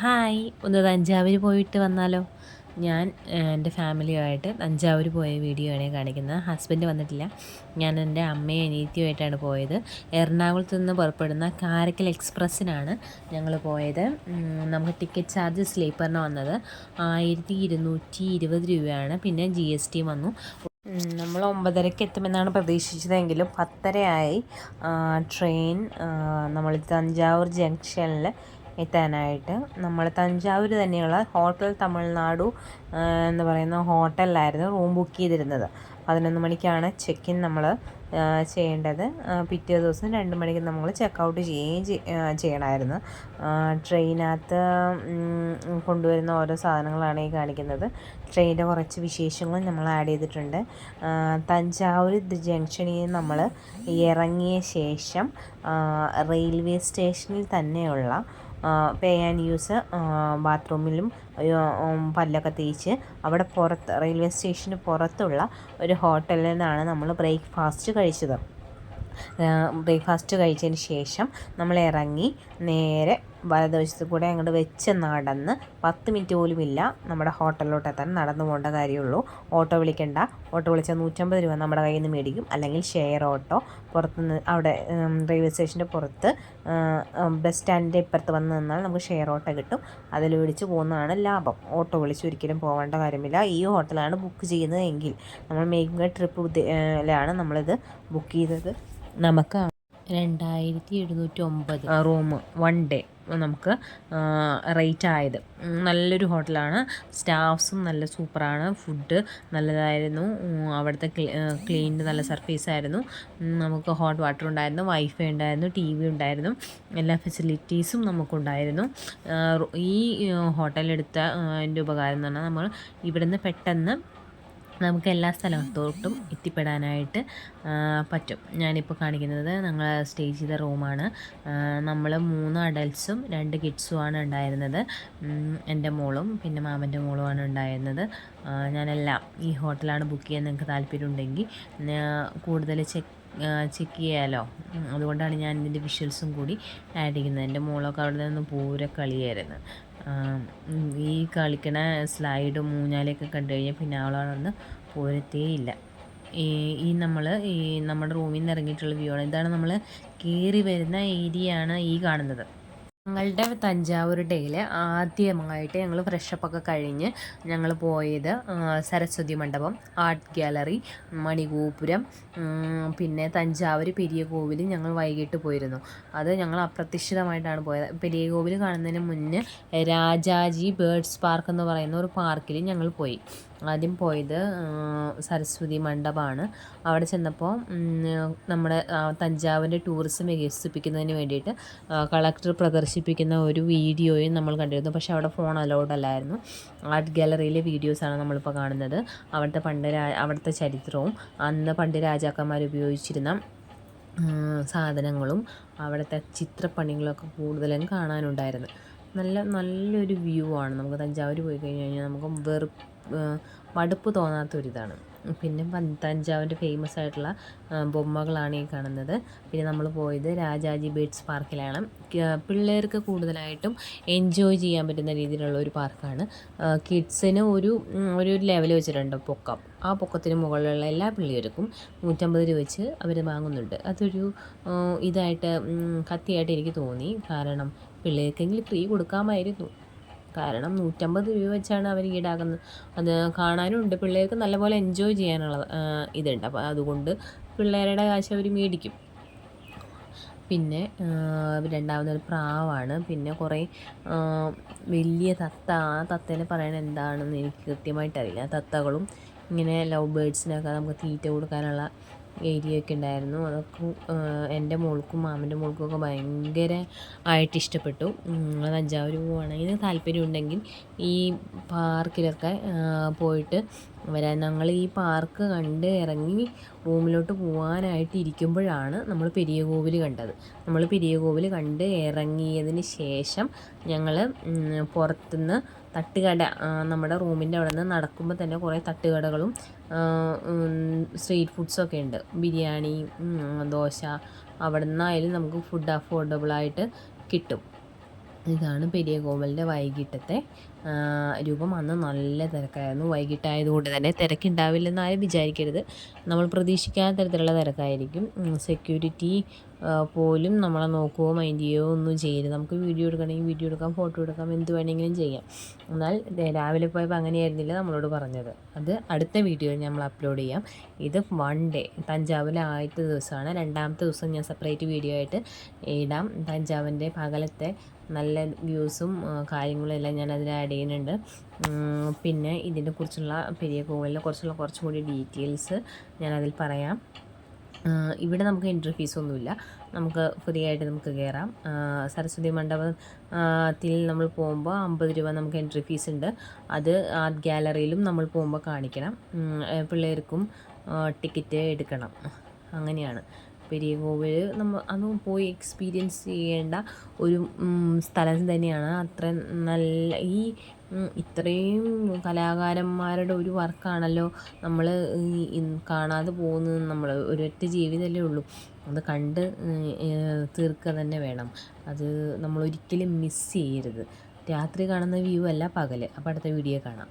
Hi, ഒന്ന് തഞ്ചാവൂർ പോയിട്ട് വന്നാലോ? ഞാൻ എൻ്റെ ഫാമിലിയുമായിട്ട് തഞ്ചാവൂർ പോയ വീഡിയോ ആണ് കാണിക്കുന്നത്. ഹസ്ബൻഡ് വന്നിട്ടില്ല. ഞാൻ എൻ്റെ അമ്മയും അനിയത്തിയുമായിട്ടാണ് പോയത്. എറണാകുളത്ത് നിന്ന് പുറപ്പെടുന്ന കാരക്കൽ എക്സ്പ്രസ്സിനാണ് ഞങ്ങൾ പോയത്. നമുക്ക് ടിക്കറ്റ് ചാർജ് സ്ലീപ്പറിന് വന്നത് 1220 രൂപയാണ്. പിന്നെ GST വന്നു. നമ്മൾ 9:30 എത്തുമെന്നാണ് പ്രതീക്ഷിച്ചതെങ്കിലും 10:30 ട്രെയിൻ നമ്മൾ തഞ്ചാവൂർ ജംഗ്ഷനിൽ എത്താനായിട്ട്. നമ്മൾ തഞ്ചാവൂർ തന്നെയുള്ള ഹോട്ടൽ തമിഴ്നാടു എന്ന് പറയുന്ന ഹോട്ടലിലായിരുന്നു റൂം ബുക്ക് ചെയ്തിരുന്നത്. 11 മണിക്കാണ് ചെക്ക് ഇൻ നമ്മൾ ചെയ്യേണ്ടത്. പിറ്റേ ദിവസം 2 മണിക്ക് നമ്മൾ ചെക്ക് ഔട്ട് ചെയ്യണമായിരുന്നു. ട്രെയിനകത്ത് കൊണ്ടുവരുന്ന ഓരോ സാധനങ്ങളാണ് ഈ കാണിക്കുന്നത്. ട്രെയിനിൻ്റെ കുറച്ച് വിശേഷങ്ങളും നമ്മൾ ആഡ് ചെയ്തിട്ടുണ്ട്. തഞ്ചാവൂർ ജംഗ്ഷനിൽ നമ്മൾ ഇറങ്ങിയ ശേഷം റെയിൽവേ സ്റ്റേഷനിൽ തന്നെയുള്ള പേ ആൻഡ് യൂസ് ബാത്റൂമിലും പല്ലൊക്കെ തേച്ച് അവിടെ പുറത്ത് റെയിൽവേ സ്റ്റേഷന് പുറത്തുള്ള ഒരു ഹോട്ടലിൽ നിന്നാണ് നമ്മൾ ബ്രേക്ക്ഫാസ്റ്റ് കഴിച്ചത്. ബ്രേക്ക്ഫാസ്റ്റ് കഴിച്ചതിന് ശേഷം നമ്മൾ ഇറങ്ങി നേരെ വലതുവശത്ത് കൂടെ അങ്ങോട്ട് വെച്ച് നടന്ന് 10 മിനിറ്റ് പോലും ഇല്ല നമ്മുടെ ഹോട്ടലിലോട്ട് എത്താൻ. നടന്നു പോകേണ്ട കാര്യമുള്ളൂ. ഓട്ടോ വിളിക്കണ്ട. ഓട്ടോ വിളിച്ചാൽ 150 രൂപ നമ്മുടെ കയ്യിൽ നിന്ന് മേടിക്കും. അല്ലെങ്കിൽ ഷെയർ ഓട്ടോ പുറത്തുനിന്ന് അവിടെ റെയിൽവേ സ്റ്റേഷൻ്റെ പുറത്ത് ബസ് സ്റ്റാൻഡിൻ്റെ ഇപ്പുറത്ത് വന്ന് നിന്നാൽ നമുക്ക് ഷെയർ ഓട്ടോ കിട്ടും. അതിൽ വിളിച്ച് പോകുന്നതാണ് ലാഭം. ഓട്ടോ വിളിച്ച് ഒരിക്കലും പോകേണ്ട കാര്യമില്ല. ഈ ഹോട്ടലാണ് ബുക്ക് ചെയ്യുന്നത് എങ്കിൽ നമ്മൾ മേക്കിംഗ് എ ട്രിപ്പ് നമ്മളിത് ബുക്ക് ചെയ്തത്. നമുക്ക് 2709 റൂം 1 ഡേ നമുക്ക് റേറ്റ് ആയത്. നല്ലൊരു ഹോട്ടലാണ്. സ്റ്റാഫ്സും നല്ല സൂപ്പറാണ്. ഫുഡ് നല്ലതായിരുന്നു. അവിടുത്തെ ക്ലീൻ നല്ല സർവീസായിരുന്നു. നമുക്ക് ഹോട്ട് വാട്ടർ ഉണ്ടായിരുന്നു, വൈഫൈ ഉണ്ടായിരുന്നു, TV ഉണ്ടായിരുന്നു. എല്ലാ ഫെസിലിറ്റീസും നമുക്കുണ്ടായിരുന്നു. ഈ ഹോട്ടലെടുത്ത എൻ്റെ ഉപകാരം എന്ന് പറഞ്ഞാൽ നമ്മൾ ഇവിടുന്ന് പെട്ടെന്ന് നമുക്ക് എല്ലാ സ്ഥലത്തോട്ടും എത്തിപ്പെടാനായിട്ട് പറ്റും. ഞാനിപ്പോൾ കാണിക്കുന്നത് ഞങ്ങൾ സ്റ്റേ ചെയ്ത റൂമാണ്. നമ്മൾ 3 അഡൽട്ട്സും 2 കിഡ്സുമാണ് ഉണ്ടായിരുന്നത്. എൻ്റെ മോളും പിന്നെ മാമൻ്റെ മോളുമാണ് ഉണ്ടായിരുന്നത്. ഞാനെല്ലാം ഈ ഹോട്ടലാണ് ബുക്ക് ചെയ്യാൻ നിങ്ങൾക്ക് താല്പര്യമുണ്ടെങ്കിൽ കൂടുതൽ ചെക്ക് ചെയ്യാമല്ലോ. അതുകൊണ്ടാണ് ഞാൻ ഇതിൻ്റെ വിഷ്വൽസും കൂടി ആഡ് ചെയ്യുന്നത്. എൻ്റെ മോളൊക്കെ അവിടെ നിന്ന് പൂര കളിയായിരുന്നു. ഈ കളിക്കണ സ്ലൈഡും ഊഞ്ഞാലൊക്കെ കണ്ടു കഴിഞ്ഞാൽ പിന്നെ അവളവിടെ നിന്ന് പോരത്തേയില്ല. നമ്മുടെ റൂമിൽ നിന്ന് ഇറങ്ങിയിട്ടുള്ള വ്യൂ ആണ്. ഇതാണ് നമ്മൾ കയറി വരുന്ന ഏരിയയാണ് ഈ കാണുന്നത്. ഞങ്ങളുടെ തഞ്ചാവൂർ ഡേയിൽ ആദ്യമായിട്ട് ഞങ്ങൾ ഫ്രഷപ്പൊക്കെ കഴിഞ്ഞ് ഞങ്ങൾ പോയത് സരസ്വതി മണ്ഡപം, ആർട്ട് ഗാലറി, മണിഗോപുരം, പിന്നെ തഞ്ചാവൂർ പെരിയ കോവിൽ ഞങ്ങൾ വൈകിട്ട് പോയിരുന്നു. അത് ഞങ്ങൾ അപ്രതീക്ഷിതമായിട്ടാണ് പോയത്. പെരിയ കോവിൽ കാണുന്നതിന് മുന്നേ രാജാജി ബേർഡ്സ് പാർക്ക് എന്ന് പറയുന്ന ഒരു പാർക്കിൽ ഞങ്ങൾ പോയി. ആദ്യം പോയത് സരസ്വതി മണ്ഡപമാണ്. അവിടെ ചെന്നപ്പോൾ നമ്മുടെ തഞ്ചാവൂരിൻ്റെ ടൂറിസം വികസിപ്പിക്കുന്നതിന് വേണ്ടിയിട്ട് കളക്ടർ പ്രദർശിപ്പിക്കുന്ന ഒരു വീഡിയോയും നമ്മൾ കണ്ടിരുന്നു. പക്ഷേ അവിടെ ഫോൺ അലൗഡ് അല്ലായിരുന്നു. ആർട്ട് ഗാലറിയിലെ വീഡിയോസാണ് നമ്മളിപ്പോൾ കാണുന്നത്. അവിടുത്തെ ചരിത്രവും അന്ന് പണ്ട് രാജാക്കന്മാർ ഉപയോഗിച്ചിരുന്ന സാധനങ്ങളും അവിടുത്തെ ചിത്രപ്പണികളൊക്കെ കൂടുതലും കാണാനുണ്ടായിരുന്നു. നല്ലൊരു വ്യൂ ആണ്. നമുക്ക് തഞ്ചാവൂർ പോയി കഴിഞ്ഞ് കഴിഞ്ഞാൽ നമുക്ക് മടുപ്പ് തോന്നാത്തൊരിതാണ്. പിന്നെ തഞ്ചാവൂരിൻ്റെ ഫേമസ് ആയിട്ടുള്ള ബൊമ്മകളാണ് ഈ കാണുന്നത്. പിന്നെ നമ്മൾ പോയത് രാജാജി ബേർഡ്സ് പാർക്കിലാണ്. പിള്ളേർക്ക് കൂടുതലായിട്ടും എൻജോയ് ചെയ്യാൻ പറ്റുന്ന രീതിയിലുള്ള ഒരു പാർക്കാണ്. കിഡ്സിന് ഒരു ലെവൽ വെച്ചിട്ടുണ്ട് പൊക്കം. ആ പൊക്കത്തിന് മുകളിലുള്ള എല്ലാ പിള്ളേർക്കും 150 രൂപ വെച്ച് അവർ വാങ്ങുന്നുണ്ട്. അതൊരു കത്തിയായിട്ട് എനിക്ക് തോന്നി. കാരണം പിള്ളേർക്കെങ്കിലും ഫ്രീ കൊടുക്കാമായിരുന്നു. കാരണം 150 രൂപ വെച്ചാണ് അവർ ഈടാക്കുന്നത്. അത് കാണാനുണ്ട്. പിള്ളേർക്ക് നല്ലപോലെ എൻജോയ് ചെയ്യാനുള്ള ഇതുണ്ട്. അപ്പോൾ അതുകൊണ്ട് പിള്ളേരുടെ കാശ് അവർ മേടിക്കും. പിന്നെ രണ്ടാമതൊരു പ്രാവാണ്. പിന്നെ കുറേ വലിയ തത്ത. ആ തത്തേനെ പറയണത് എന്താണെന്ന് എനിക്ക് കൃത്യമായിട്ടറിയില്ല. തത്തകളും ഇങ്ങനെ ലവ് ബേർഡ്സിനൊക്കെ നമുക്ക് തീറ്റ കൊടുക്കാനുള്ള ഏരിയയൊക്കെ ഉണ്ടായിരുന്നു. അതൊക്കെ എൻ്റെ മോൾക്കും മാമൻ്റെ മോൾക്കും ഒക്കെ ഭയങ്കര ആയിട്ട് ഇഷ്ടപ്പെട്ടു. തഞ്ചാവൂർ പോവുകയാണെങ്കിൽ താല്പര്യമുണ്ടെങ്കിൽ ഈ പാർക്കിലൊക്കെ പോയിട്ട് വരാൻ. ഞങ്ങൾ ഈ പാർക്ക് കണ്ട് ഇറങ്ങി റൂമിലോട്ട് പോകാനായിട്ട് ഇരിക്കുമ്പോഴാണ് നമ്മൾ പെരിയ കോവിൽ കണ്ടത്. നമ്മൾ പെരിയ കോവിൽ കണ്ട് ഇറങ്ങിയതിന് ശേഷം ഞങ്ങൾ പുറത്തുനിന്ന് തട്ടുകട, നമ്മുടെ റൂമിൻ്റെ അവിടെ നിന്ന് നടക്കുമ്പോൾ തന്നെ കുറേ തട്ടുകടകളും സ്ട്രീറ്റ് ഫുഡ്സൊക്കെ ഉണ്ട്. ബിരിയാണി, ദോശ, അവിടെ നിന്നായാലും നമുക്ക് ഫുഡ് അഫോർഡബിളായിട്ട് കിട്ടും. ഇതാണ് പെരിയ കോവിലിൻ്റെ വൈകിട്ടത്തെ രൂപം. അന്ന് നല്ല തിരക്കായിരുന്നു. വൈകിട്ടായതുകൊണ്ട് തന്നെ തിരക്കുണ്ടാവില്ലെന്ന് ആരും വിചാരിക്കരുത്. നമ്മൾ പ്രതീക്ഷിക്കാത്ത തരത്തിലുള്ള തിരക്കായിരിക്കും. സെക്യൂരിറ്റി പോലും നമ്മളെ നോക്കുകയോ മൈൻഡ് ചെയ്യുകയോ ഒന്നും ചെയ്യരുത്. നമുക്ക് വീഡിയോ എടുക്കണമെങ്കിൽ വീഡിയോ എടുക്കാം, ഫോട്ടോ എടുക്കാം, എന്ത് വേണമെങ്കിലും ചെയ്യാം. എന്നാൽ രാവിലെ പോയപ്പോൾ അങ്ങനെയായിരുന്നില്ല നമ്മളോട് പറഞ്ഞത്. അത് അടുത്ത വീഡിയോയിൽ നമ്മൾ അപ്ലോഡ് ചെയ്യാം. ഇത് 1 ഡേ തഞ്ചാവൂരിലെ ആദ്യത്തെ ദിവസമാണ്. രണ്ടാമത്തെ ദിവസം ഞാൻ സെപ്പറേറ്റ് വീഡിയോ ആയിട്ട് ഇടാം. തഞ്ചാവൂരിൻ്റെ പകലത്തെ നല്ല വ്യൂസും കാര്യങ്ങളും എല്ലാം ഞാൻ അതിൽ ആഡ് ചെയ്യുന്നുണ്ട്. പിന്നെ ഇതിനെ കുറിച്ചുള്ള പെരിയ കോവിലിനെ കുറിച്ചുള്ള കുറച്ചും കൂടി ഡീറ്റെയിൽസ് ഞാനതിൽ പറയാം. ഇവിടെ നമുക്ക് എൻട്രി ഫീസൊന്നുമില്ല, നമുക്ക് ഫ്രീ ആയിട്ട് നമുക്ക് കയറാം. സരസ്വതി മണ്ഡപത്തിൽ നമ്മൾ പോകുമ്പോൾ 50 രൂപ നമുക്ക് എൻട്രി ഫീസ് ഉണ്ട്. അത് ആർട്ട് ഗാലറിയിലും നമ്മൾ പോകുമ്പോൾ കാണിക്കണം. പിള്ളേർക്കും ടിക്കറ്റ് എടുക്കണം. അങ്ങനെയാണ് പെരിയ കോവിൽ. അത് പോയി എക്സ്പീരിയൻസ് ചെയ്യേണ്ട ഒരു സ്ഥലം തന്നെയാണ്. അത്ര നല്ല ഇത്രയും കലാകാരന്മാരുടെ ഒരു വർക്കാണല്ലോ നമ്മൾ കാണാതെ പോകുന്നത്. നമ്മൾ ഒരൊറ്റ ജീവിതമല്ലേ ഉള്ളൂ, അത് കണ്ട് തീർക്കുക തന്നെ വേണം. അത് നമ്മളൊരിക്കലും മിസ് ചെയ്യരുത്. രാത്രി കാണുന്ന വ്യൂ അല്ല പകൽ. അപ്പോൾ അടുത്ത വീഡിയോ കാണാം.